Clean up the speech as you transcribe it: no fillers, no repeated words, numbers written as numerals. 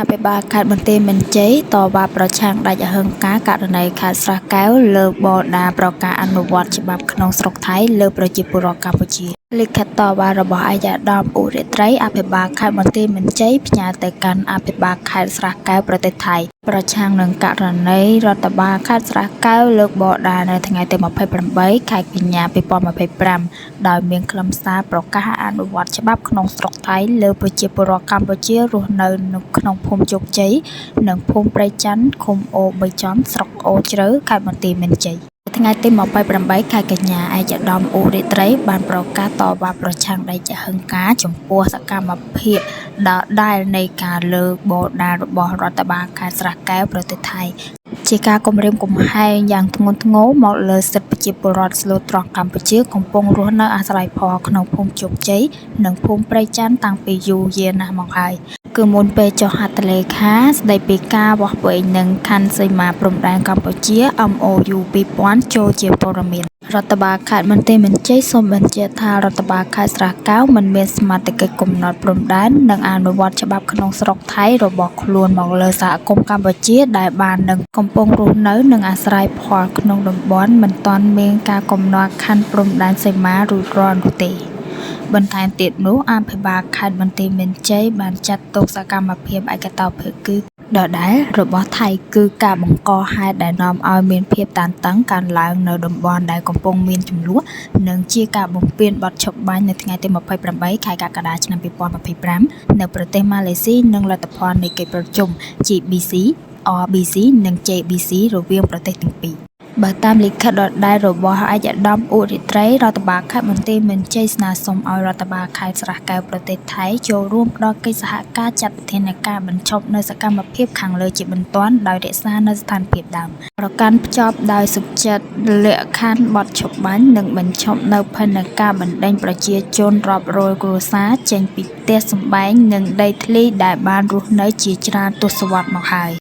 អភិបាលខេត្តបន្ទាយមានជ័យតវ៉ាប្រឆាំងដាច់អហិង្ការករណីខេត្តស្រះកែវលើកបដាប្រកាសអនុវត្តច្បាប់ក្នុងស្រុកថៃលើប្រជាពលរដ្ឋកម្ពុជាលិខិតតវ៉ារបស់អាយដាមឧរិត្រីអភិបាលខេត្តបន្ទាយមានជ័យផ្ញើទៅកាន់អភិបាលខេត្តស្រះកែវប្រទេសថៃប្រឆាំងនឹងករណីរដ្ឋបាលខេត្តស្រះកែវលើកបដានៅថ្ងៃទី28ខែកញ្ញា2025ដោយមានខ្លឹមសារប្រកាសអនុវត្តច្បាប់ក្នុងស្រុកថៃលើប្រជាពលរដ្ឋកម្ពុជារស់នៅក្នុងភូមិជោគជ័យនិងភូមិព្រៃច័ន្ទឃុំអូ3ចំស្រុកអូជ្រៅខេត្តបន្ទាយមានជ័យថ្ងៃទី28ខែកញ្ញាឯកឧត្តមឧរិត្រីបានប្រកាសតវ៉ាប្រឆាំងដាច់អហិង្ការចំពោះសកម្មភាពដដែលនៃការលើកបដារបស់រដ្ឋបាលខេត្តស្រះកែវប្រទេសថៃជាការគំរាមកំហែងយ៉ាងធ្ងន់ធ្ងរមកលើសិទ្ធិប្រជាពលរដ្ឋស្លូតត្រង់កម្ពុជាកំពុងរស់នៅអាស្រ័យផលក្នុងភូមិជោគជ័យនិងភូមិព្រៃច័ន្ទតាំងពីយូរយារណាស់មកហើយគឺមុនពេលចុះហត្ថលេខាស្តីពីការវាស់វែងនិងខណ្ឌសីមាព្រំដែនកម្ពុជា MOU 2000ចូលជាព័ត៌មានរដ្ឋបាលខេត្តបន្ទាយមានជ័យសូមបញ្ជាក់ថារដ្ឋបាលខេត្តស្រះកែវមិនមានសមត្ថកិច្ចកំណត់ព្រំដែននិងអនុវត្តច្បាប់ក្នុងស្រុកថៃរបស់ខ្លួនមកលើសហគមន៍កម្ពុជាដែលបាននឹងកំពុងរស់នៅនិងអាស្រ័យផលក្នុងតំបន់មិនទាន់មានការកំណត់ខណ្ឌព្រំដែនសីមារួចរាល់នោះទេបន្ថែមទៀតនោះអភិបាលខេត្តបន្ទាយមានជ័យបានចាត់ទុកសកម្មភាពឯកតោភាគីដដែលរបស់ថៃគឺការបង្កហេតុដែលនាំឲ្យមានភាពតានតឹងកើនឡើងនៅតំបន់ដែលកំពុងមានជម្លោះនិងជាការបំពានបទឈប់បាញ់នៅថ្ងៃទី28ខែកក្កដាឆ្នាំ2025នៅប្រទេសម៉ាឡេស៊ីនិងលទ្ធផលនៃកិច្ចប្រជុំ GBC RBC និង JBC រវាងប្រទេសទាំងពីរបើតាមលិខិតដដែលរបស់ឯកឧត្តមឧរិត្រីរដ្ឋបាលខេត្តបន្ទាយមានជ័យស្នើសុំឲ្យរដ្ឋបាលខេត្តស្រះកែវប្រទេសថៃចូលរួមផ្ដល់កិច្ចសហការចាត់វិធានការបញ្ឈប់នៅសកម្មភាពខាងលើជាបន្ទាន់ដោយរក្សានៅស្ថានភាពដើមប្រកាន់ភ្ជាប់ដោយសុខចិត្តលក្ខខណ្ឌបទឈប់បាញ់និងបញ្ឈប់នៅផែនការបណ្តេញប្រជាជនរាប់រយគ្រួសារចេញពីផ្ទះសម្បែងនិងដីធ្លីដែលបានរស់នៅជាច្រើនទសវត្សរ៍មកហើយ